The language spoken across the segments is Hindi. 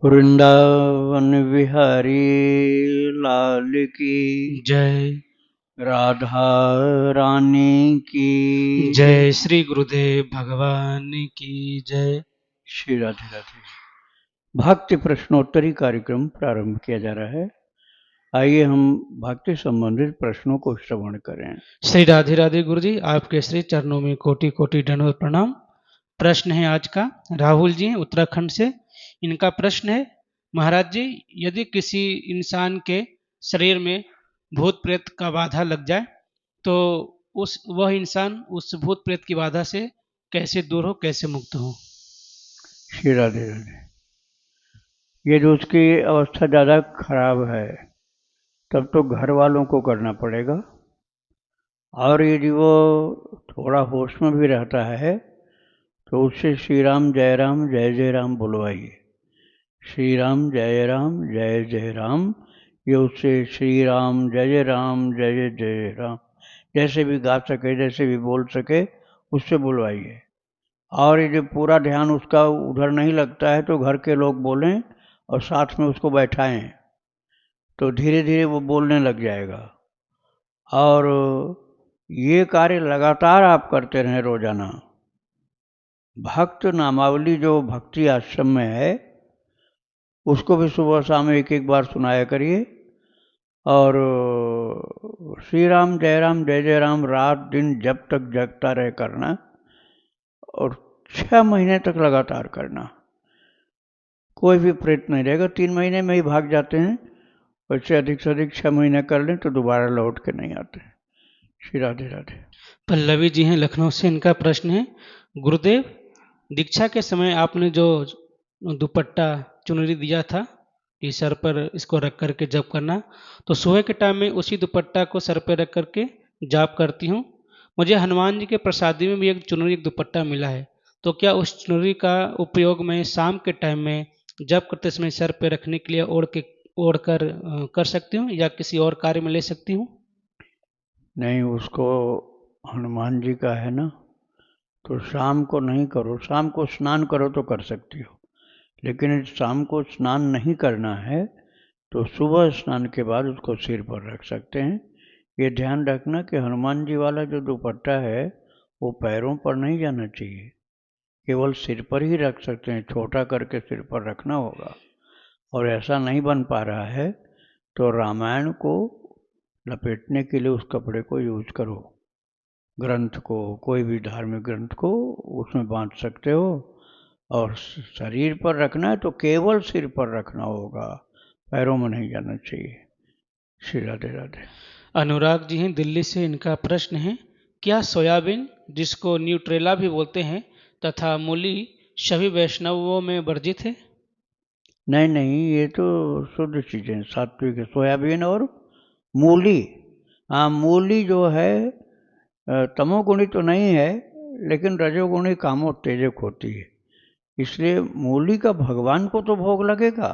वृंदावन बिहारी लाल की जय। राधा रानी की जय श्री गुरुदेव भगवान की जय। श्री राधे राधे। भक्ति प्रश्नोत्तरी कार्यक्रम प्रारंभ किया जा रहा है। आइए हम भक्ति संबंधित प्रश्नों को श्रवण करें। श्री राधे राधे गुरु जी, आपके श्री चरणों में कोटि कोटि दंडवत प्रणाम। प्रश्न है आज का, राहुल जी उत्तराखंड से। इनका प्रश्न है, महाराज जी, यदि किसी इंसान के शरीर में भूत प्रेत का बाधा लग जाए तो वह इंसान उस भूत प्रेत की बाधा से कैसे दूर हो, कैसे मुक्त हो? श्री राधे राधे। ये जो उसकी अवस्था ज़्यादा खराब है तब तो घर वालों को करना पड़ेगा, और यदि वो थोड़ा होश में भी रहता है तो उससे श्री राम जय जय राम बुलवाइए। श्री राम जय जय राम, ये उससे श्री राम जय जय राम जैसे भी गा सके, जैसे भी बोल सके, उससे बुलवाइए। और यदि पूरा ध्यान उसका उधर नहीं लगता है तो घर के लोग बोलें और साथ में उसको बैठाएं, तो धीरे धीरे वो बोलने लग जाएगा। और ये कार्य लगातार आप करते रहें रोजाना। भक्त नामावली जो भक्ति आश्रम में है उसको भी सुबह शाम एक एक बार सुनाया करिए। और श्री राम जय जय राम रात दिन जब तक जगता रहे करना, और 6 महीने तक लगातार करना। कोई भी प्रेत नहीं रहेगा, 3 महीने में ही भाग जाते हैं, वैसे अधिक से अधिक 6 महीने कर लें तो दोबारा लौट के नहीं आते। श्री राधे राधे। पल्लवी जी हैं लखनऊ से। इनका प्रश्न है, गुरुदेव, दीक्षा के समय आपने जो दुपट्टा चुनरी दिया था कि सर पर इसको रख करके जप करना, तो सुबह के टाइम में उसी दुपट्टा को सर पर रख करके जाप करती हूँ। मुझे हनुमान जी के प्रसादी में भी एक चुनरी, एक दुपट्टा मिला है, तो क्या उस चुनरी का उपयोग मैं शाम के टाइम में जप करते समय सर पर रखने के लिए ओढ़ कर कर सकती हूँ, या किसी और कार्य में ले सकती हूँ? नहीं, उसको हनुमान जी का है ना, तो शाम को नहीं करो। शाम को स्नान करो तो कर सकती हो, लेकिन यदि शाम को स्नान नहीं करना है तो सुबह स्नान के बाद उसको सिर पर रख सकते हैं। ये ध्यान रखना कि हनुमान जी वाला जो दुपट्टा है वो पैरों पर नहीं जाना चाहिए, केवल सिर पर ही रख सकते हैं। छोटा करके सिर पर रखना होगा। और ऐसा नहीं बन पा रहा है तो रामायण को लपेटने के लिए उस कपड़े को यूज करो। ग्रंथ को, कोई भी धार्मिक ग्रंथ को उसमें बांध सकते हो। और शरीर पर रखना है तो केवल सिर पर रखना होगा, पैरों में नहीं जाना चाहिए। श्री राधे राधे। अनुराग जी हैं दिल्ली से। इनका प्रश्न है, क्या सोयाबीन, जिसको न्यूट्रेला भी बोलते हैं, तथा मूली सभी वैष्णवों में वर्जित है? नहीं नहीं, ये तो शुद्ध चीज़ें, सात्विक। सोयाबीन और मूली। हाँ, मूली जो है तमोगुणी तो नहीं है, लेकिन रजोगुणी कामोत्तेजक होती है। इसलिए मूली का भगवान को तो भोग लगेगा,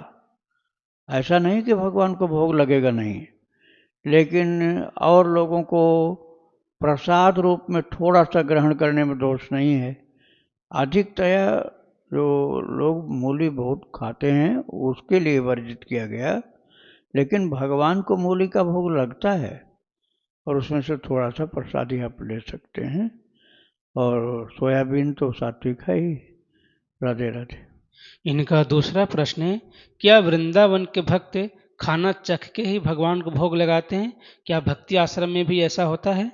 ऐसा नहीं कि भगवान को भोग लगेगा नहीं, लेकिन और लोगों को प्रसाद रूप में थोड़ा सा ग्रहण करने में दोष नहीं है। अधिकतया जो लोग मूली बहुत खाते हैं उसके लिए वर्जित किया गया, लेकिन भगवान को मूली का भोग लगता है और उसमें से थोड़ा सा प्रसादी आप ले सकते हैं। और सोयाबीन तो सात्विक है ही। राधे राधे। इनका दूसरा प्रश्न है, क्या वृंदावन के भक्त खाना चख के ही भगवान को भोग लगाते हैं? क्या भक्ति आश्रम में भी ऐसा होता है?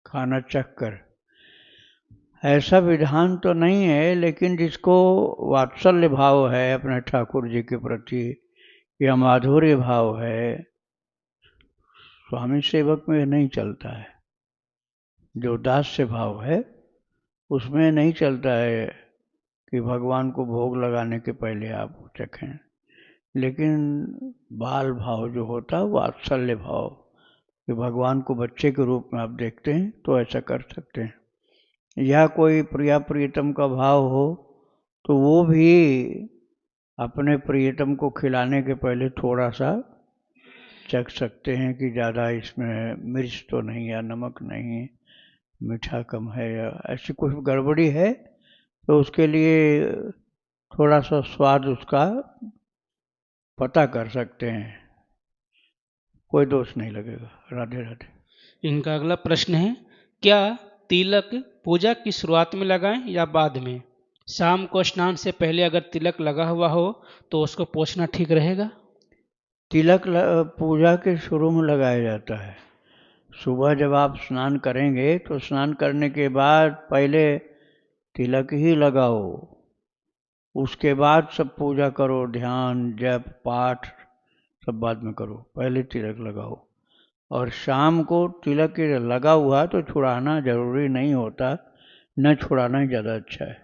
खाना चख कर ऐसा विधान तो नहीं है, लेकिन जिसको वात्सल्य भाव है अपने ठाकुर जी के प्रति, या माधुर्य भाव है, स्वामी सेवक में नहीं चलता है। जो दास्य भाव है उसमें नहीं चलता है कि भगवान को भोग लगाने के पहले आप चखें। लेकिन बाल भाव जो होता है, वात्सल्य भाव, कि भगवान को बच्चे के रूप में आप देखते हैं, तो ऐसा कर सकते हैं। या कोई प्रिया प्रियतम का भाव हो तो वो भी अपने प्रियतम को खिलाने के पहले थोड़ा सा चख सकते हैं कि ज़्यादा इसमें मिर्च तो नहीं, या नमक नहीं, मीठा कम है, या ऐसी कुछ गड़बड़ी है, तो उसके लिए थोड़ा सा स्वाद उसका पता कर सकते हैं, कोई दोष नहीं लगेगा। राधे राधे। इनका अगला प्रश्न है, क्या तिलक पूजा की शुरुआत में लगाएं या बाद में? शाम को स्नान से पहले अगर तिलक लगा हुआ हो तो उसको पोंछना ठीक रहेगा? तिलक पूजा के शुरू में लगाया जाता है। सुबह जब आप स्नान करेंगे तो स्नान करने के बाद पहले तिलक ही लगाओ, उसके बाद सब पूजा करो, ध्यान जप पाठ सब बाद में करो, पहले तिलक लगाओ। और शाम को तिलक लगा हुआ तो छुड़ाना जरूरी नहीं होता, न छुड़ाना ही ज़्यादा अच्छा है।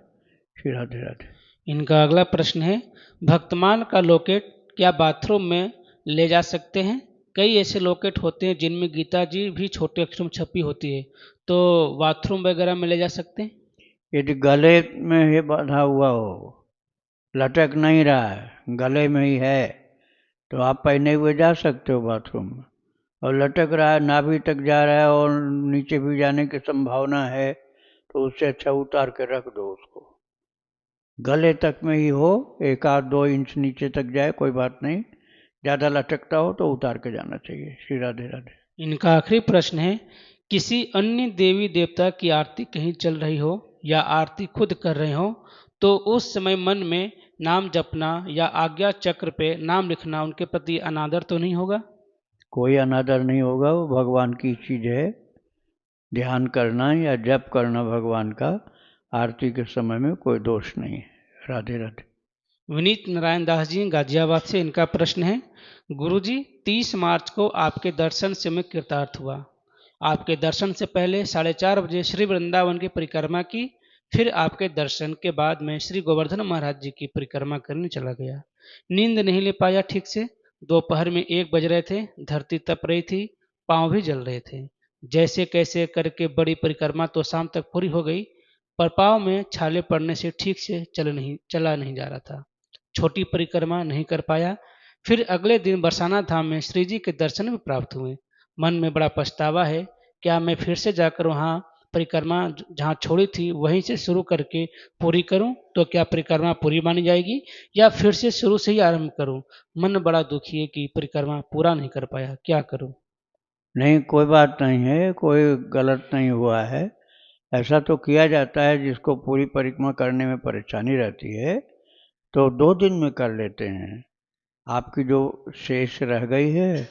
श्री राधे राधे। इनका अगला प्रश्न है, भक्तमाल का लॉकेट क्या बाथरूम में ले जा सकते हैं? कई ऐसे लॉकेट होते हैं जिनमें गीता जी भी छोटे अक्षरों में छपी होती है, तो बाथरूम वगैरह में ले जा सकते हैं? यदि गले में ही बंधा हुआ हो, लटक नहीं रहा है, गले में ही है, तो आप पहने हुए जा सकते हो बाथरूम में। और लटक रहा है, नाभि तक जा रहा है और नीचे भी जाने की संभावना है, तो उससे अच्छा उतार के रख दो उसको। गले तक में ही हो, 1-2 इंच नीचे तक जाए कोई बात नहीं, ज़्यादा लटकता हो तो उतार के जाना चाहिए। श्री राधे राधे। इनका आखिरी प्रश्न है, किसी अन्य देवी देवता की आरती कहीं चल रही हो या आरती खुद कर रहे हो तो उस समय मन में नाम जपना या आज्ञा चक्र पे नाम लिखना उनके प्रति अनादर तो नहीं होगा? कोई अनादर नहीं होगा, वो भगवान की चीज़ है। ध्यान करना या जप करना भगवान का आरती के समय में कोई दोष नहीं है। राधे राधे। विनीत नारायण दास जी गाजियाबाद से, इनका प्रश्न है, गुरुजी 30 मार्च को आपके दर्शन से मैं कृतार्थ हुआ। आपके दर्शन से पहले 4:30 बजे श्री वृंदावन की परिक्रमा की, फिर आपके दर्शन के बाद मैं श्री गोवर्धन महाराज जी की परिक्रमा करने चला गया। नींद नहीं ले पाया ठीक से, दोपहर में 1 बज रहे थे, धरती तप रही थी, पाँव भी जल रहे थे। जैसे कैसे करके बड़ी परिक्रमा तो शाम तक पूरी हो गई, पर पाँव में छाले पड़ने से ठीक से चला नहीं जा रहा था। छोटी परिक्रमा नहीं कर पाया। फिर अगले दिन बरसाना धाम में श्री जी के दर्शन भी प्राप्त हुए। मन में बड़ा पछतावा है, क्या मैं फिर से जाकर वहाँ परिक्रमा जहाँ छोड़ी थी वहीं से शुरू करके पूरी करूं तो क्या परिक्रमा पूरी मानी जाएगी या फिर से शुरू से ही आरंभ करूं? मन बड़ा दुखी है कि परिक्रमा पूरा नहीं कर पाया, क्या करूं? नहीं, कोई बात नहीं है, कोई गलत नहीं हुआ है। ऐसा तो किया जाता है, जिसको पूरी परिक्रमा करने में परेशानी रहती है तो 2 दिन में कर लेते हैं। आपकी जो शेष रह गई है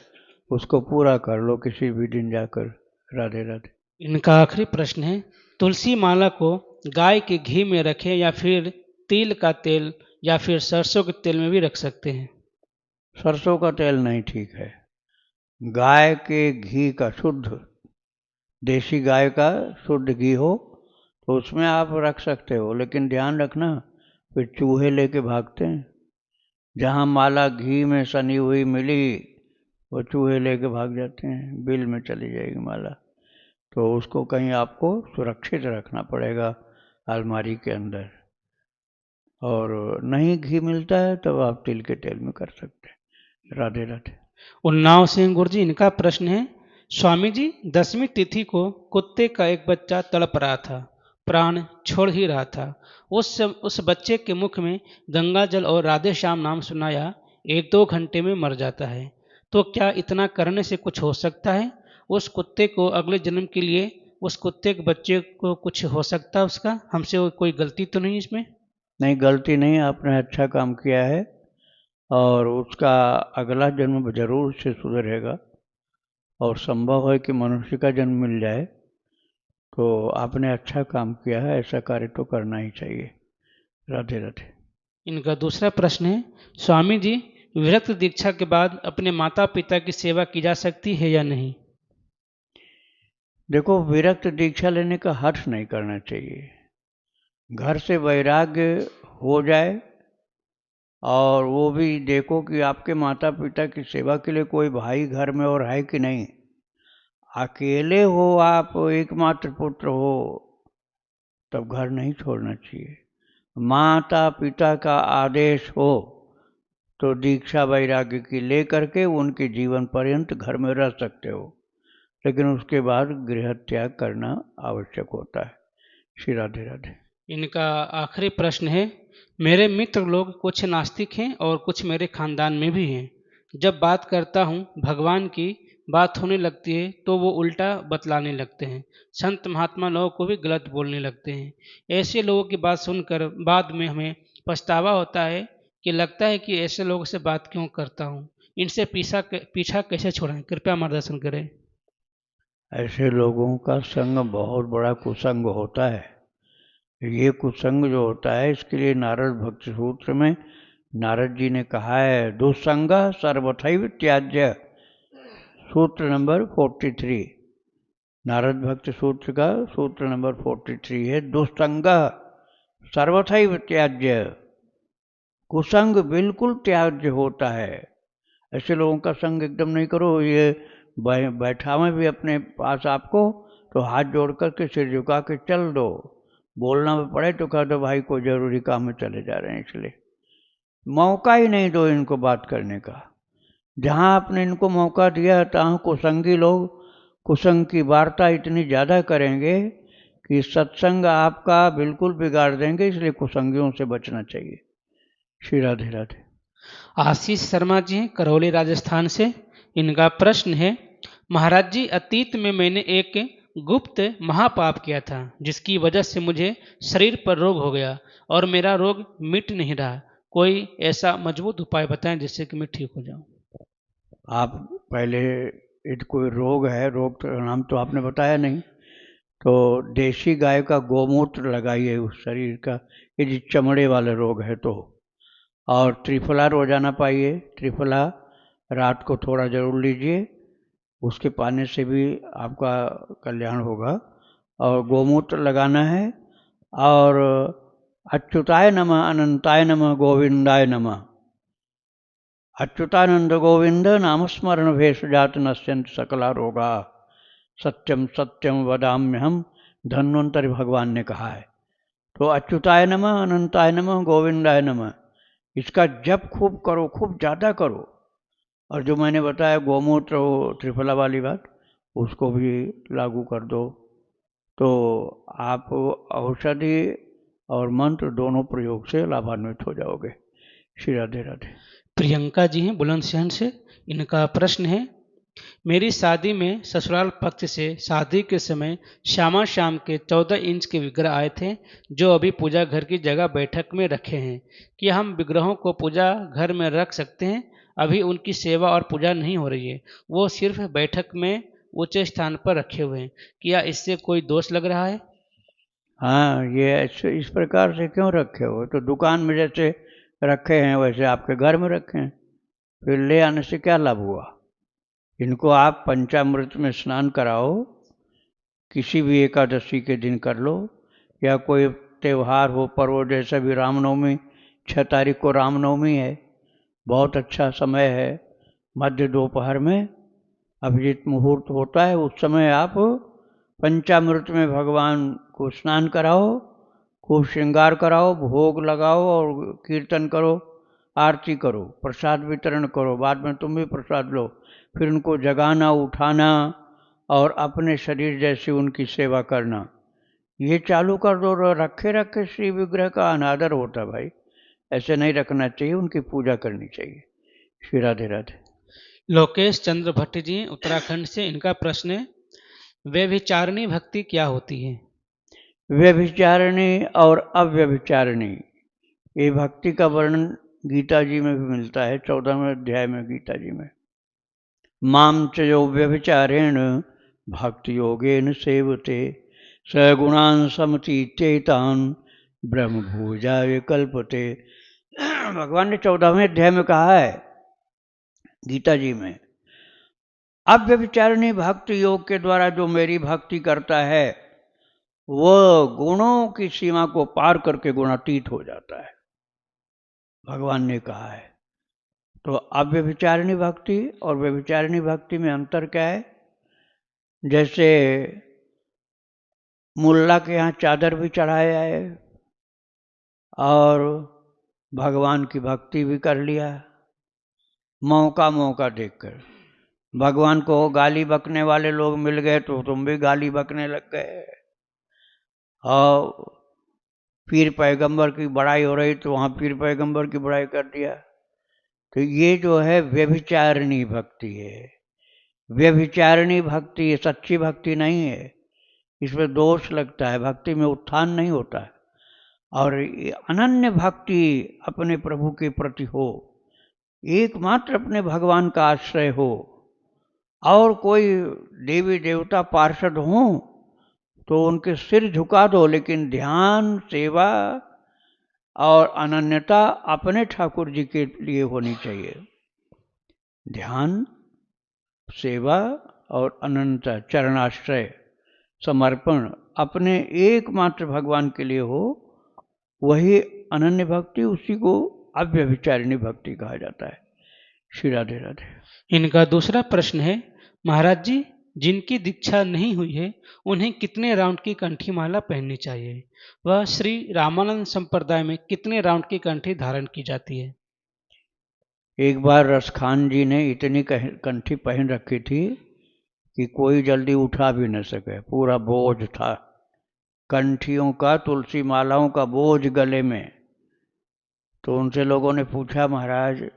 उसको पूरा कर लो किसी भी दिन जाकर। राधे राधे। इनका आखिरी प्रश्न है, तुलसी माला को गाय के घी में रखें या फिर तिल का तेल या फिर सरसों के तेल में भी रख सकते हैं? सरसों का तेल नहीं ठीक है, गाय के घी का, शुद्ध देसी गाय का शुद्ध घी हो तो उसमें आप रख सकते हो, लेकिन ध्यान रखना फिर चूहे लेके भागते हैं। जहाँ माला घी में सनी हुई मिली वो चूहे लेके भाग जाते हैं, बिल में चली जाएगी माला। तो उसको कहीं आपको सुरक्षित रखना पड़ेगा अलमारी के अंदर। और नहीं घी मिलता है तब आप तिल के तेल में कर सकते हैं। राधे राधे। उन्नाव सिंह गुरु जी, इनका प्रश्न है, स्वामी जी 10वीं तिथि को कुत्ते का एक बच्चा तड़प रहा था, प्राण छोड़ ही रहा था। उस बच्चे के मुख में गंगा जल और राधे श्याम नाम सुनाया, 1-2 घंटे में मर जाता है। तो क्या इतना करने से कुछ हो सकता है? उस कुत्ते को अगले जन्म के लिए उस कुत्ते के बच्चे को कुछ हो सकता है उसका? हमसे कोई गलती तो नहीं इसमें? नहीं, गलती नहीं, आपने अच्छा काम किया है और उसका अगला जन्म जरूर से सुधरेगा। और संभव है कि मनुष्य का जन्म मिल जाए, तो आपने अच्छा काम किया है, ऐसा कार्य तो करना ही चाहिए। राधे राधे। इनका दूसरा प्रश्न है, स्वामी जी विरक्त दीक्षा के बाद अपने माता पिता की सेवा की जा सकती है या नहीं? देखो, विरक्त दीक्षा लेने का हर्ष नहीं करना चाहिए। घर से वैराग्य हो जाए और वो भी देखो कि आपके माता पिता की सेवा के लिए कोई भाई घर में और है कि नहीं। अकेले हो आप, एकमात्र पुत्र हो, तब घर नहीं छोड़ना चाहिए। माता पिता का आदेश हो तो दीक्षा वैराग्य की ले करके उनके जीवन पर्यंत घर में रह सकते हो, लेकिन उसके बाद गृह त्याग करना आवश्यक होता है। श्री राधे राधे। इनका आखिरी प्रश्न है, मेरे मित्र लोग कुछ नास्तिक हैं और कुछ मेरे खानदान में भी हैं। जब बात करता हूँ भगवान की बात होने लगती है तो वो उल्टा बतलाने लगते हैं, संत महात्मा लोगों को भी गलत बोलने लगते हैं। ऐसे लोगों की बात सुनकर बाद में हमें पछतावा होता है कि लगता है कि ऐसे लोगों से बात क्यों करता हूँ। इनसे पीछा कैसे छोड़ें, कृपया मार्गदर्शन करें। ऐसे लोगों का संग बहुत बड़ा कुसंग होता है। ये कुसंग जो होता है इसके लिए नारद भक्ति सूत्र में नारद जी ने कहा है, दुसंग सर्वथैव त्याज्य, सूत्र नंबर 43। नारद भक्ति सूत्र का सूत्र नंबर 43 है, दुसंग सर्वथैव त्याज्य, कुसंग बिल्कुल त्याज्य होता है। ऐसे लोगों का संग एकदम नहीं करो। ये बैठा में भी अपने पास आपको तो हाथ जोड़ करके सिर झुका के चल दो, बोलना में पड़े तो कह दो भाई कोई जरूरी काम में चले जा रहे हैं, इसलिए मौका ही नहीं दो इनको बात करने का। जहाँ आपने इनको मौका दिया तहाँ कुसंगी लोग कुसंग की वार्ता इतनी ज़्यादा करेंगे कि सत्संग आपका बिल्कुल बिगाड़ देंगे, इसलिए कुसंगियों से बचना चाहिए। श्री राधे राधे। आशीष शर्मा जी हैं करौली राजस्थान से। इनका प्रश्न है, महाराज जी अतीत में मैंने एक गुप्त महापाप किया था जिसकी वजह से मुझे शरीर पर रोग हो गया और मेरा रोग मिट नहीं रहा। कोई ऐसा मजबूत उपाय बताएं जिससे कि मैं ठीक हो जाऊं। आप पहले कोई रोग है, रोग का नाम तो आपने बताया नहीं, तो देसी गाय का गोमूत्र लगाइए उस शरीर का, यदि चमड़े वाला रोग है तो। और त्रिफला रोजाना पाइए, त्रिफला रात को थोड़ा जरूर लीजिए, उसके पाने से भी आपका कल्याण होगा। और गोमूत्र लगाना है। और अच्युताय नमः, अनंताय नमः, गोविंदाय नमः। अच्युतानंद गोविंद नामस्मरण भेषजात नश्यंत सकला रोगा, सत्यम सत्यम वदाम्यहम, धन्वंतरि भगवान ने कहा है। तो अच्युताय नमः, अनंताय नमः, गोविंदाय नमः, इसका जप खूब करो, खूब ज़्यादा करो। और जो मैंने बताया गोमूत्र त्रिफला वाली बात, उसको भी लागू कर दो, तो आप औषधि और मंत्र दोनों प्रयोग से लाभान्वित हो जाओगे। श्री राधे राधे। प्रियंका जी हैं बुलंदशहर से। इनका प्रश्न है, मेरी शादी में ससुराल पक्ष से शादी के समय श्यामा श्याम के 14 इंच के विग्रह आए थे जो अभी पूजा घर की जगह बैठक में रखे हैं। क्या हम विग्रहों को पूजा घर में रख सकते हैं? अभी उनकी सेवा और पूजा नहीं हो रही है, वो सिर्फ बैठक में ऊंचे स्थान पर रखे हुए हैं। क्या इससे कोई दोष लग रहा है? हाँ, ये ऐसे इस प्रकार से क्यों रखे हो? तो दुकान में जैसे रखे हैं वैसे आपके घर में रखे हैं, फिर ले आने से क्या लाभ हुआ? इनको आप पंचामृत में स्नान कराओ, किसी भी एकादशी के दिन कर लो, या कोई त्यौहार हो, पर्व, जैसे भी रामनवमी, 6 तारीख को रामनवमी है, बहुत अच्छा समय है, मध्य दोपहर में अभिजीत मुहूर्त होता है, उस समय आप पंचामृत में भगवान को स्नान कराओ, खूब श्रृंगार कराओ, भोग लगाओ और कीर्तन करो, आरती करो, प्रसाद वितरण करो, बाद में तुम भी प्रसाद लो, फिर उनको जगाना, उठाना और अपने शरीर जैसी उनकी सेवा करना, ये चालू कर दो। रखे रखे श्री विग्रह का अनादर होता भाई, ऐसे नहीं रखना चाहिए, उनकी पूजा करनी चाहिए। श्री राधे राधे। लोकेश चंद्र भट्ट जी उत्तराखंड से। इनका प्रश्न है, व्यभिचारिणी भक्ति क्या होती है? व्यभिचारिणी और अव्यभिचारिणी, ये भक्ति का वर्णन गीता जी में भी मिलता है, 14वें अध्याय में गीता जी में। माम च यो व्यभिचारेण भक्ति योगेन सेवते सगुणान समतीत्येतान ब्रह्म भूजाय कल्पते। भगवान ने 14वें अध्याय में कहा है गीता जी में, अव्यभिचारिणी भक्ति योग के द्वारा जो मेरी भक्ति करता है वह गुणों की सीमा को पार करके गुणातीत हो जाता है, भगवान ने कहा है। तो अव्यभिचारिणी भक्ति और व्यभिचारिणी भक्ति में अंतर क्या है? जैसे मुल्ला के यहाँ चादर भी चढ़ाया है और भगवान की भक्ति भी कर लिया, मौका मौका देखकर। भगवान को गाली बकने वाले लोग मिल गए तो तुम भी गाली बकने लग गए, और पीर पैगंबर की बड़ाई हो रही तो वहाँ पीर पैगंबर की बड़ाई कर दिया। तो ये जो है व्यभिचारिणी भक्ति है। व्यभिचारिणी भक्ति सच्ची भक्ति नहीं है, इसमें दोष लगता है, भक्ति में उत्थान नहीं होता है। और अनन्य भक्ति अपने प्रभु के प्रति हो, एकमात्र अपने भगवान का आश्रय हो, और कोई देवी देवता पार्षद हों तो उनके सिर झुका दो, लेकिन ध्यान सेवा और अनन्यता अपने ठाकुर जी के लिए होनी चाहिए। ध्यान सेवा और अनन्यता, चरणाश्रय, समर्पण अपने एकमात्र भगवान के लिए हो, वही अनन्य भक्ति, उसी को अव्यभिचारिणी भक्ति कहा जाता है। श्री राधे राधे। इनका दूसरा प्रश्न है, महाराज जी जिनकी दीक्षा नहीं हुई है उन्हें कितने राउंड की कंठी माला पहननी चाहिए? वह श्री रामानंद संप्रदाय में कितने राउंड की कंठी धारण की जाती है? एक बार रसखान जी ने इतनी कंठी पहन रखी थी कि कोई जल्दी उठा भी न सके, पूरा बोझ था कंठियों का, तुलसी मालाओं का बोझ गले में। तो उनसे लोगों ने पूछा महाराज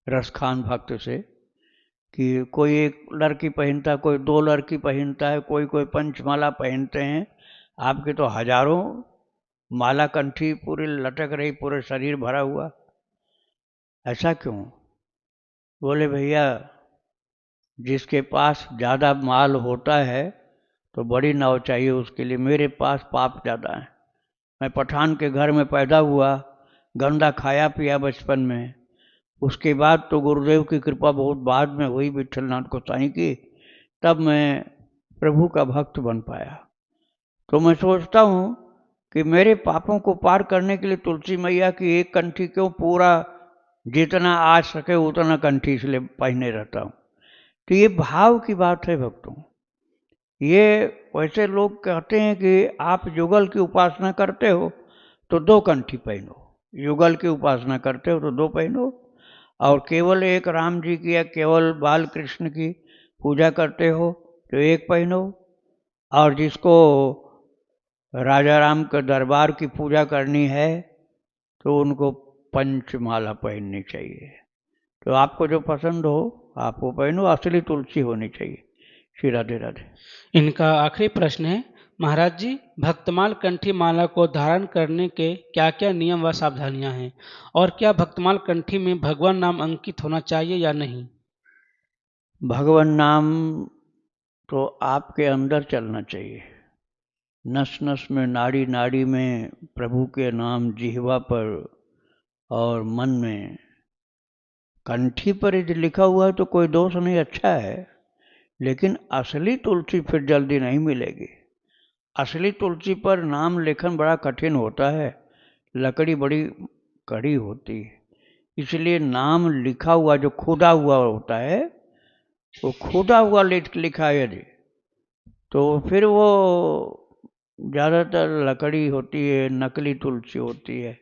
रसखान भक्त से कि कोई एक लड़की पहनता, कोई दो लड़की पहनता है, कोई कोई पंचमाला पहनते हैं, आपके तो हजारों माला कंठी पूरी लटक रही, पूरे शरीर भरा हुआ, ऐसा क्यों? बोले भैया जिसके पास ज़्यादा माल होता है तो बड़ी नाव चाहिए उसके लिए, मेरे पास पाप ज़्यादा है। मैं पठान के घर में पैदा हुआ, गंदा खाया पिया बचपन में, उसके बाद तो गुरुदेव की कृपा बहुत बाद में हुई विठलनाथ गोसाई की, तब मैं प्रभु का भक्त बन पाया। तो मैं सोचता हूँ कि मेरे पापों को पार करने के लिए तुलसी मैया की एक कंठी क्यों, पूरा जितना आ सके उतना कंठी इसलिए पहने रहता हूँ। तो ये भाव की बात है भक्तों। ये वैसे लोग कहते हैं कि आप युगल की उपासना करते हो तो दो कंठी पहनो, युगल की उपासना करते हो तो दो पहनो, और केवल एक राम जी की या केवल बाल कृष्ण की पूजा करते हो तो एक पहनो, और जिसको राजा राम के दरबार की पूजा करनी है तो उनको पंचमाला पहननी चाहिए। तो आपको जो पसंद हो आप वो पहनो, असली तुलसी होनी चाहिए। श्री राधे राधे। इनका आखिरी प्रश्न है, महाराज जी भक्तमाल कंठी माला को धारण करने के क्या क्या नियम व सावधानियां हैं, और क्या भक्तमाल कंठी में भगवान नाम अंकित होना चाहिए या नहीं? भगवान नाम तो आपके अंदर चलना चाहिए, नस नस में, नाड़ी नाड़ी में प्रभु के नाम जिह्वा पर और मन में। कंठी पर यदि लिखा हुआ है तो कोई दोष नहीं, अच्छा है, लेकिन असली तुलसी फिर जल्दी नहीं मिलेगी। असली तुलसी पर नाम लेखन बड़ा कठिन होता है, लकड़ी बड़ी कड़ी होती है, इसलिए नाम लिखा हुआ जो खुदा हुआ होता है, वो खुदा हुआ लिखा है यदि, तो फिर वो ज़्यादातर लकड़ी होती है, नकली तुलसी होती है,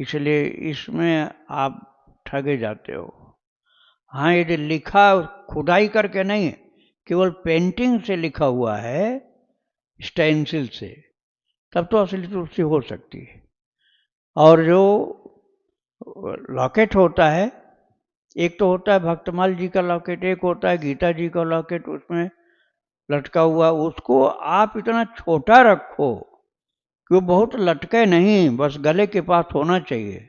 इसलिए इसमें आप ठगे जाते हो। हाँ यदि लिखा खुदाई करके नहीं, केवल पेंटिंग से लिखा हुआ है स्टेंसिल से, तब तो असली तुलसी हो सकती है। और जो लॉकेट होता है, एक तो होता है भक्तमाल जी का लॉकेट, एक होता है गीता जी का लॉकेट, उसमें लटका हुआ, उसको आप इतना छोटा रखो कि वो बहुत लटके नहीं, बस गले के पास होना चाहिए,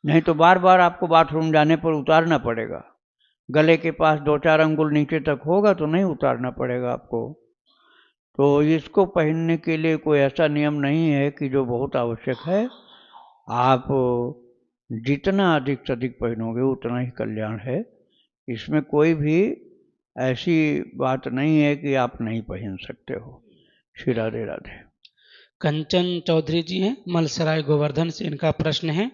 नहीं तो बार बार आपको बाथरूम जाने पर उतारना पड़ेगा। गले के पास 2-4 अंगुल नीचे तक होगा तो नहीं उतारना पड़ेगा आपको। तो इसको पहनने के लिए कोई ऐसा नियम नहीं है कि जो बहुत आवश्यक है, आप जितना अधिक से अधिक पहनोगे उतना ही कल्याण है, इसमें कोई भी ऐसी बात नहीं है कि आप नहीं पहन सकते हो। श्री राधे राधे। कंचन चौधरी जी हैं मलसराय गोवर्धन से, इनका प्रश्न है,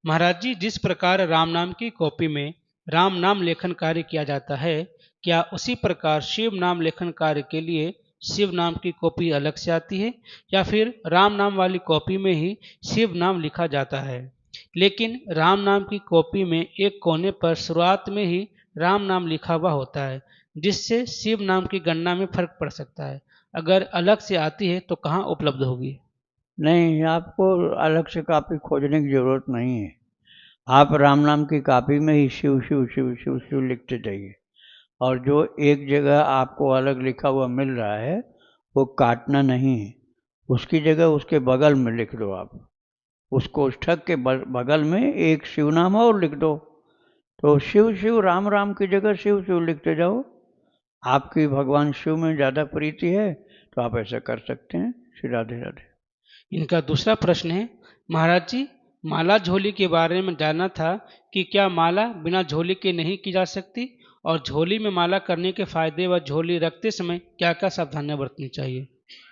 महाराज जी जिस प्रकार राम नाम की कॉपी में राम नाम लेखन कार्य किया जाता है, क्या उसी प्रकार शिव नाम लेखन कार्य के लिए शिव नाम की कॉपी अलग से आती है, या फिर राम नाम वाली कॉपी में ही शिव नाम लिखा जाता है, लेकिन राम नाम की कॉपी में एक कोने पर शुरुआत में ही राम नाम लिखा हुआ होता है, जिससे शिव नाम की गणना में फर्क पड़ सकता है? अगर अलग से आती है तो कहाँ उपलब्ध होगी? नहीं, आपको अलग से कापी खोजने की जरूरत नहीं है। आप राम नाम की कापी में ही शिव शिव शिव शिव शिव लिखते जाइए, और जो एक जगह आपको अलग लिखा हुआ मिल रहा है वो काटना नहीं है, उसकी जगह उसके बगल में लिख दो आप। उस कोष्ठक के बगल में एक शिव नाम और लिख दो। तो शिव शिव राम राम की जगह शिव शिव लिखते जाओ। आपकी भगवान शिव में ज़्यादा प्रीति है तो आप ऐसा कर सकते हैं। श्री राधे राधे। इनका दूसरा प्रश्न है, महाराज जी, माला झोली के बारे में जानना था कि क्या माला बिना झोली के नहीं की जा सकती, और झोली में माला करने के फायदे व झोली रखते समय क्या क्या सावधानियां बरतनी चाहिए।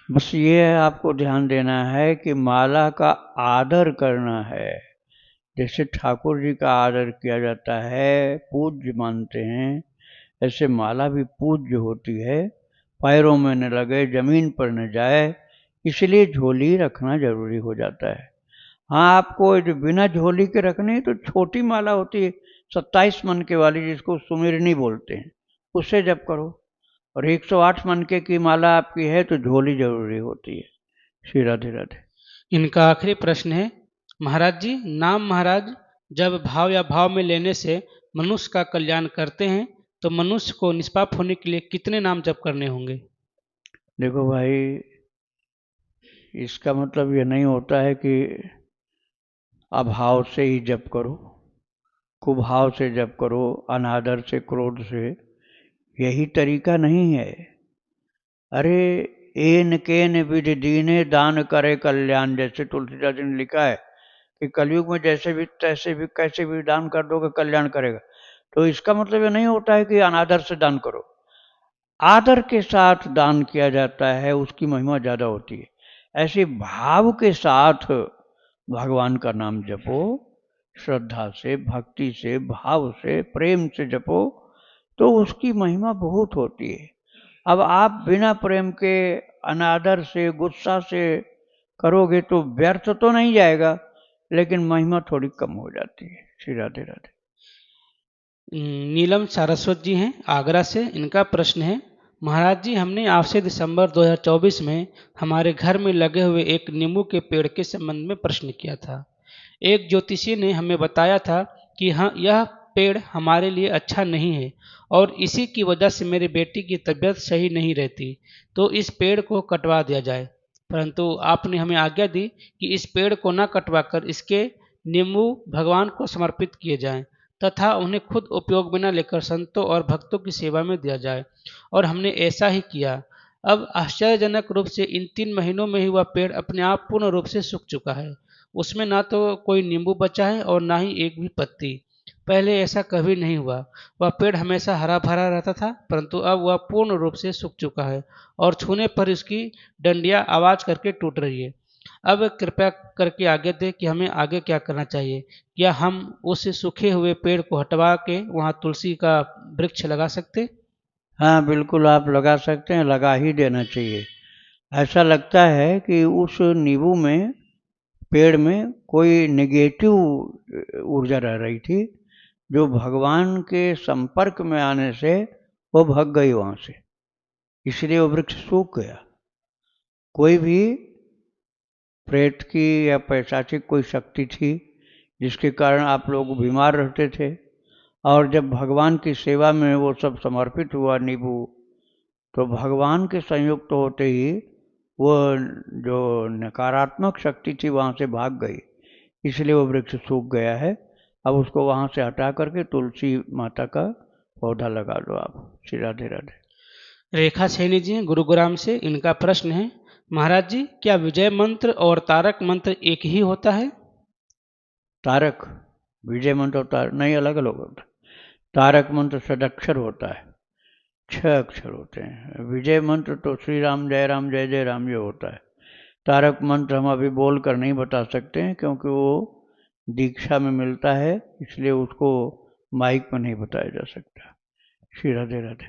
बस ये आपको ध्यान देना है कि माला का आदर करना है। जैसे ठाकुर जी का आदर किया जाता है, पूज्य मानते हैं, ऐसे माला भी पूज्य होती है। पैरों में न लगे, जमीन पर न जाए, इसलिए झोली रखना जरूरी हो जाता है। हाँ, आपको जो बिना झोली के रखनी है तो छोटी माला होती है 27 मन के वाली, जिसको सुमिरनी बोलते हैं, उससे जप करो। और 108 मन के की माला आपकी है तो झोली जरूरी होती है। श्री राधे राधे। इनका आखिरी प्रश्न है, महाराज जी, नाम महाराज जब भाव या भाव में लेने से मनुष्य का कल्याण करते हैं तो मनुष्य को निष्पाप होने के लिए कितने नाम जप करने होंगे। देखो भाई, इसका मतलब ये नहीं होता है कि अभाव से ही जप करो, कुभाव से जप करो, अनादर से, क्रोध से। यही तरीका नहीं है। अरे, एन केन विधि दीने दान करे कल्याण, जैसे तुलसीदास जी ने लिखा है कि कलयुग में जैसे भी तैसे भी कैसे भी दान कर दोगे कल्याण करेगा। तो इसका मतलब ये नहीं होता है कि अनादर से दान करो। आदर के साथ दान किया जाता है, उसकी महिमा ज़्यादा होती है। ऐसे भाव के साथ भगवान का नाम जपो, श्रद्धा से, भक्ति से, भाव से, प्रेम से जपो, तो उसकी महिमा बहुत होती है। अब आप बिना प्रेम के, अनादर से, गुस्सा से करोगे तो व्यर्थ तो नहीं जाएगा, लेकिन महिमा थोड़ी कम हो जाती है। श्री राधे राधे। नीलम सारस्वत जी हैं आगरा से। इनका प्रश्न है, महाराज जी, हमने आपसे दिसंबर 2024 में हमारे घर में लगे हुए एक नींबू के पेड़ के संबंध में प्रश्न किया था। एक ज्योतिषी ने हमें बताया था कि हाँ, यह पेड़ हमारे लिए अच्छा नहीं है और इसी की वजह से मेरी बेटी की तबीयत सही नहीं रहती, तो इस पेड़ को कटवा दिया जाए। परंतु आपने हमें आज्ञा दी कि इस पेड़ को न कटवाकर इसके नींबू भगवान को समर्पित किए जाएं तथा उन्हें खुद उपयोग में न लेकर संतों और भक्तों की सेवा में दिया जाए, और हमने ऐसा ही किया। अब आश्चर्यजनक रूप से इन 3 महीनों में ही वह पेड़ अपने आप पूर्ण रूप से सूख चुका है। उसमें ना तो कोई नींबू बचा है और ना ही एक भी पत्ती। पहले ऐसा कभी नहीं हुआ। वह पेड़ हमेशा हरा भरा रहता था, परंतु अब वह पूर्ण रूप से सूख चुका है और छूने पर इसकी डंडियां आवाज करके टूट रही है। अब कृपया करके आज्ञा दें कि हमें आगे क्या करना चाहिए। क्या हम उस सूखे हुए पेड़ को हटवा के वहाँ तुलसी का वृक्ष लगा सकते। हाँ, बिल्कुल आप लगा सकते हैं, लगा ही देना चाहिए। ऐसा लगता है कि उस नींबू में, पेड़ में कोई नेगेटिव ऊर्जा रह रही थी, जो भगवान के संपर्क में आने से वो भाग गई वहाँ से, इसलिए वो वृक्ष सूख गया। कोई भी प्रेत की या पैशाचिक कोई शक्ति थी जिसके कारण आप लोग बीमार रहते थे, और जब भगवान की सेवा में वो सब समर्पित हुआ नींबू, तो भगवान के संयुक्त होते ही वो जो नकारात्मक शक्ति थी वहाँ से भाग गई, इसलिए वो वृक्ष सूख गया है। अब उसको वहाँ से हटा करके तुलसी माता का पौधा लगा दो आप। श्री राधे राधे। रेखा सैनी जी हैं गुरुग्राम से। इनका प्रश्न है, महाराज जी, क्या विजय मंत्र और तारक मंत्र एक ही होता है। तारक, विजय मंत्र और तारक नहीं, अलग अलग होता है। तारक मंत्र षडक्षर होता है, 6 अक्षर होते हैं। विजय मंत्र तो श्री राम जय जय राम ये होता है। तारक मंत्र हम अभी बोल कर नहीं बता सकते हैं, क्योंकि वो दीक्षा में मिलता है, इसलिए उसको माइक पर नहीं बताया जा सकता। श्री राधे राधे।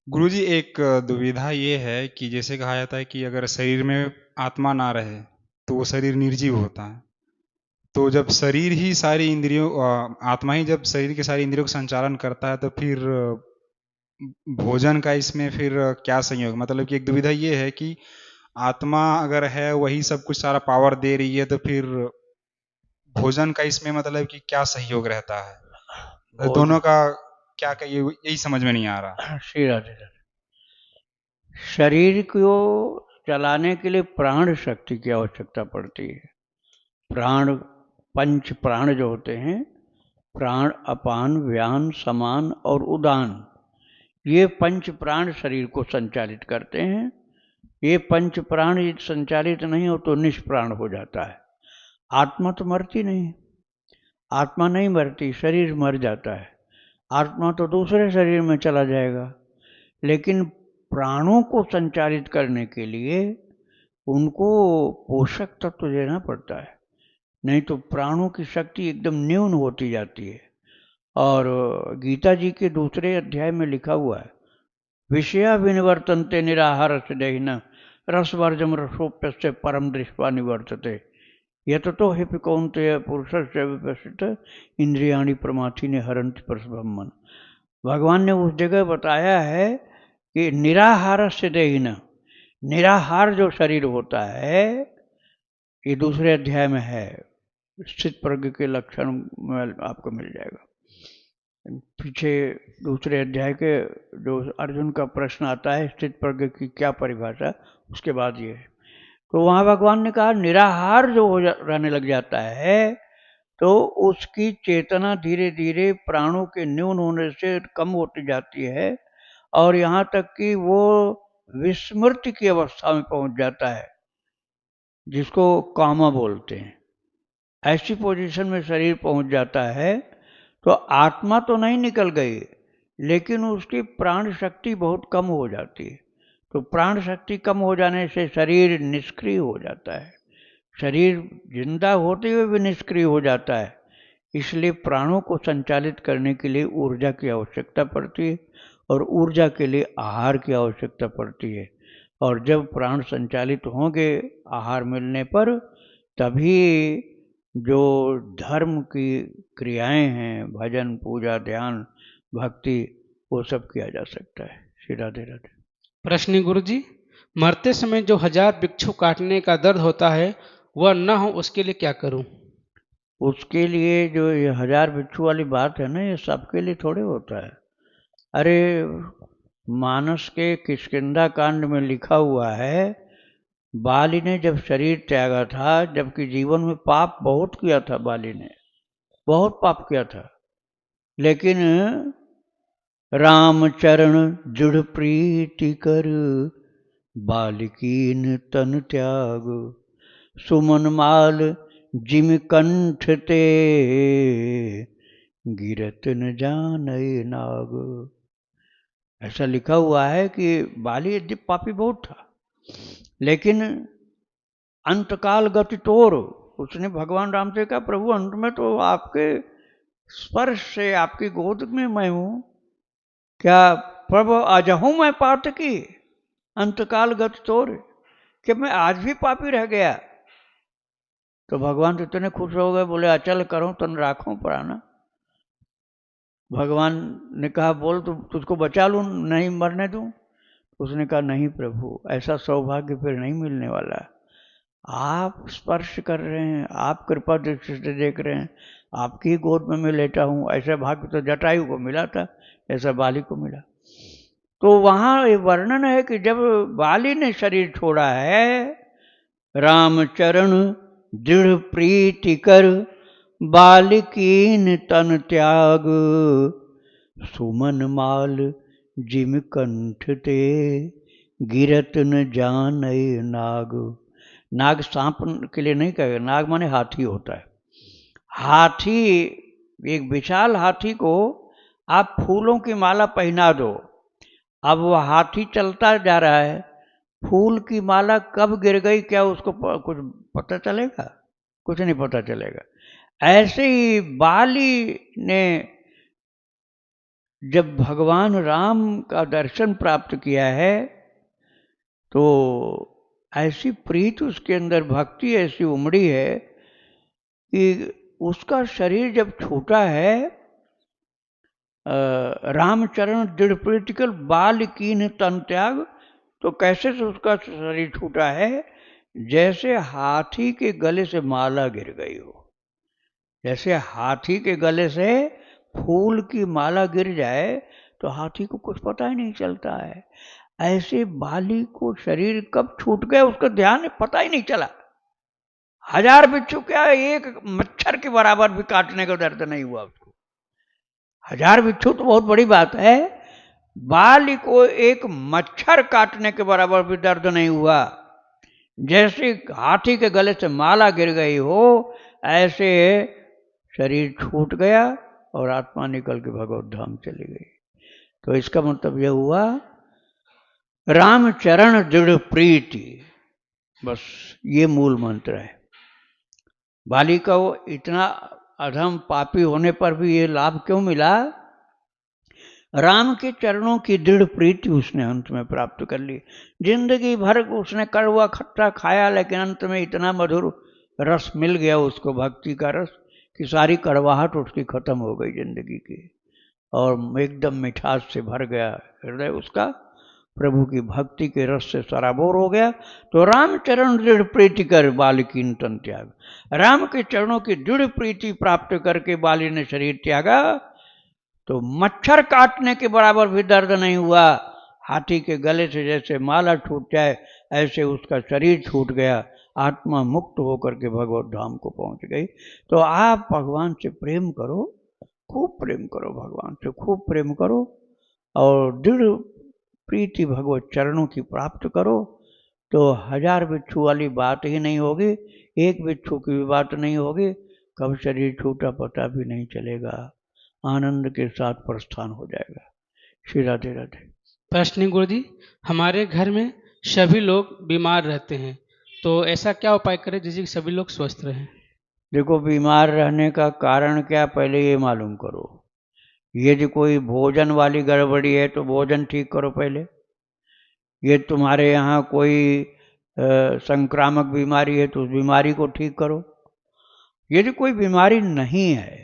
गुरुजी, एक दुविधा ये है कि जैसे कहा जाता है कि अगर शरीर में आत्मा ना रहे तो वो शरीर निर्जीव होता है। तो जब शरीर ही सारी इंद्रियों, आत्मा ही जब शरीर के सारी इंद्रियों का संचालन करता है, तो फिर भोजन का इसमें फिर क्या संयोग। मतलब कि एक दुविधा ये है कि आत्मा अगर है वही सब कुछ सारा पावर दे रही है, तो फिर भोजन का इसमें मतलब कि क्या सहयोग रहता है? और दोनों का क्या कहिए, यही समझ में नहीं आ रहा। श्री राधे राधे। शरीर को चलाने के लिए प्राण शक्ति की आवश्यकता पड़ती है। प्राण, पंच प्राण जो होते हैं, प्राण, अपान, व्यान, समान और उदान, ये पंच प्राण शरीर को संचालित करते हैं। ये पंच प्राण यदि संचालित नहीं हो तो निष्प्राण हो जाता है। आत्मा तो मरती नहीं, आत्मा नहीं मरती, शरीर मर जाता है, आत्मा तो दूसरे शरीर में चला जाएगा। लेकिन प्राणों को संचालित करने के लिए उनको पोषक तत्व देना पड़ता है, नहीं तो प्राणों की शक्ति एकदम न्यून होती जाती है। और गीता जी के दूसरे अध्याय में लिखा हुआ है, विषया विनिवर्तन्ते निराहार से देहिन रसवर्जम रसोप्यस्य परम दृष्टवा निवर्तते यततो हि कौन्तेय पुरुषस्य विपश्चित इंद्रियाणि प्रमाथि हरन्ति परब्रह्मन्। भगवान ने उस जगह बताया है कि निराहार से देहिन, निराहार जो शरीर होता है, ये दूसरे अध्याय में है, स्थित प्रज्ञ के लक्षण में आपको मिल जाएगा। पीछे दूसरे अध्याय के जो अर्जुन का प्रश्न आता है स्थित प्रज्ञ की क्या परिभाषा, उसके बाद ये है। तो वहाँ भगवान ने कहा निराहार जो रहने लग जाता है तो उसकी चेतना धीरे धीरे प्राणों के न्यून होने से कम होती जाती है और यहाँ तक कि वो विस्मृति की अवस्था में पहुंच जाता है, जिसको कामा बोलते हैं। ऐसी पोजीशन में शरीर पहुंच जाता है तो आत्मा तो नहीं निकल गई, लेकिन उसकी प्राण शक्ति बहुत कम हो जाती है। तो प्राण शक्ति कम हो जाने से शरीर निष्क्रिय हो जाता है, शरीर जिंदा होते हुए भी निष्क्रिय हो जाता है। इसलिए प्राणों को संचालित करने के लिए ऊर्जा की आवश्यकता पड़ती है और ऊर्जा के लिए आहार की आवश्यकता पड़ती है। और जब प्राण संचालित होंगे आहार मिलने पर, तभी जो धर्म की क्रियाएं हैं, भजन, पूजा, ध्यान, भक्ति, वो सब किया जा सकता है। श्री राधे राधे। प्रश्न गुरु जी, मरते समय जो 1000 भिक्षु काटने का दर्द होता है वह न हो, उसके लिए क्या करूं? उसके लिए जो ये 1000 भिक्षु वाली बात है ना, ये सबके लिए थोड़े होता है। अरे मानस के किष्किंधा कांड में लिखा हुआ है, बाली ने जब शरीर त्यागा था, जबकि जीवन में पाप बहुत किया था, बाली ने बहुत पाप किया था, लेकिन राम चरण जुड़ प्रीति कर बालिकीन तन त्याग सुमन माल जिम कंठ ते गिरत न जानय नाग। ऐसा लिखा हुआ है कि बाली यद्यपि पापी बहुत था, लेकिन अंतकाल गति तोर, उसने भगवान राम से कहा प्रभु अंत में तो आपके स्पर्श से, आपकी गोद में मैं हूं, क्या प्रभु आजहूं मैं पात की अंतकाल गति तोर, कि मैं आज भी पापी रह गया। तो भगवान तो इतने खुश हो गए, बोले अचल करो तन राखो प्राणा। भगवान ने कहा बोल तो तुझको बचा लूं, नहीं मरने दूं? उसने कहा नहीं प्रभु, ऐसा सौभाग्य फिर नहीं मिलने वाला। आप स्पर्श कर रहे हैं, आप कृपा दृष्टि से देख रहे हैं, आपकी गोद में मैं लेटा हूं। ऐसा भाग्य तो जटायु को मिला था, ऐसा बाली को मिला। तो वहां ये वर्णन है कि जब बाली ने शरीर छोड़ा है, राम चरण दृढ़ प्रीति कर बालिकीन तन त्याग सुमन माल जिम कंठ ते गिरत न जानय नाग। नाग सांप के लिए नहीं कहेगा, नाग माने हाथी होता है। हाथी, एक विशाल हाथी को आप फूलों की माला पहना दो, अब वो हाथी चलता जा रहा है, फूल की माला कब गिर गई क्या उसको कुछ पता चलेगा? कुछ नहीं पता चलेगा। ऐसे ही बाली ने जब भगवान राम का दर्शन प्राप्त किया है तो ऐसी प्रीति उसके अंदर, भक्ति ऐसी उमड़ी है कि उसका शरीर जब छूटा है, रामचरण दृढ़ प्रीतिकल बाल कीन तन त्याग तो कैसे से उसका शरीर छूटा है? जैसे हाथी के गले से माला गिर गई हो। जैसे हाथी के गले से फूल की माला गिर जाए तो हाथी को कुछ पता ही नहीं चलता है। ऐसे बाली को शरीर कब छूट गया उसका ध्यान पता ही नहीं चला। 1000 बिच्छू क्या, एक मच्छर के बराबर भी काटने का दर्द नहीं हुआ उसको। 1000 बिच्छू तो बहुत बड़ी बात है, बाली को एक मच्छर काटने के बराबर भी दर्द नहीं हुआ। जैसे हाथी के गले से माला गिर गई हो, ऐसे शरीर छूट गया और आत्मा निकल के भगवत धाम चली गई। तो इसका मतलब यह हुआ रामचरण दृढ़ प्रीति, बस ये मूल मंत्र है। बाली का वो इतना अधम पापी होने पर भी ये लाभ क्यों मिला? राम के चरणों की दृढ़ प्रीति उसने अंत में प्राप्त कर ली। जिंदगी भर उसने कड़वा खट्टा खाया, लेकिन अंत में इतना मधुर रस मिल गया उसको, भक्ति का रस, कि सारी कड़वाहट उसकी खत्म हो गई जिंदगी की, और एकदम मिठास से भर गया हृदय उसका, प्रभु की भक्ति के रस से सराबोर हो गया। तो राम चरण दृढ़ प्रीति कर बाली कीर्तन त्याग। राम के चरणों की दृढ़ प्रीति प्राप्त करके बाली ने शरीर त्यागा, तो मच्छर काटने के बराबर भी दर्द नहीं हुआ। हाथी के गले से जैसे माला छूट जाए ऐसे उसका शरीर छूट गया, आत्मा मुक्त होकर के भगवत धाम को पहुंच गई। तो आप भगवान से प्रेम करो, खूब प्रेम करो, भगवान से खूब प्रेम करो, और दृढ़ प्रीति भगवत चरणों की प्राप्त करो, तो 1000 बिच्छू वाली बात ही नहीं होगी, एक बिच्छू की भी बात नहीं होगी। कब शरीर छूटा पता भी नहीं चलेगा, आनंद के साथ प्रस्थान हो जाएगा। श्री राधे राधे। प्रश्न गुरु जी, हमारे घर में सभी लोग बीमार रहते हैं, तो ऐसा क्या उपाय करें जिससे कि सभी लोग स्वस्थ रहें? देखो, बीमार रहने का कारण क्या, पहले ये मालूम करो। यदि कोई भोजन वाली गड़बड़ी है तो भोजन ठीक करो पहले। ये तुम्हारे यहाँ कोई संक्रामक बीमारी है तो उस बीमारी को ठीक करो। यदि कोई बीमारी नहीं है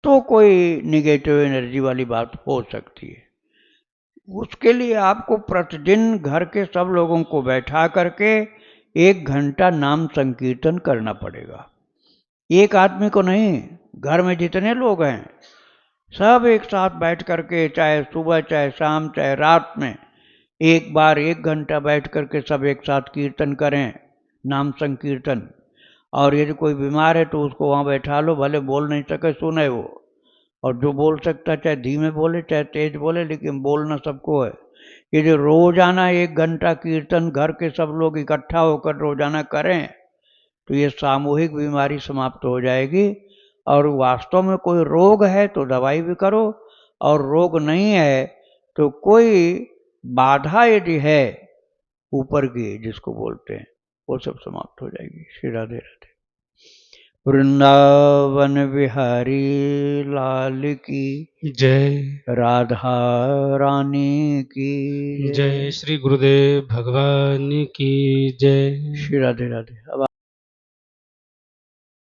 तो कोई निगेटिव एनर्जी वाली बात हो सकती है। उसके लिए आपको प्रतिदिन घर के सब लोगों को बैठा करके 1 घंटा नाम संकीर्तन करना पड़ेगा। एक आदमी को नहीं, घर में जितने लोग हैं सब एक साथ बैठ करके, चाहे सुबह चाहे शाम चाहे रात में, एक बार 1 घंटा बैठ करके सब एक साथ कीर्तन करें, नाम संकीर्तन। और यदि कोई बीमार है तो उसको वहाँ बैठा लो, भले बोल नहीं सके सुने वो, और जो बोल सकता चाहे धीमे बोले चाहे तेज बोले, लेकिन बोलना सबको है। यदि रोजाना 1 घंटा कीर्तन घर के सब लोग इकट्ठा होकर रोजाना करें तो ये सामूहिक बीमारी समाप्त हो जाएगी। और वास्तव में कोई रोग है तो दवाई भी करो, और रोग नहीं है तो कोई बाधा यदि है ऊपर की जिसको बोलते हैं, वो सब समाप्त हो जाएगी। श्री राधे राधे। वृंदावन बिहारी लाल की जय। राधा रानी की जय। श्री गुरुदेव भगवान की जय। श्री राधे राधे। अब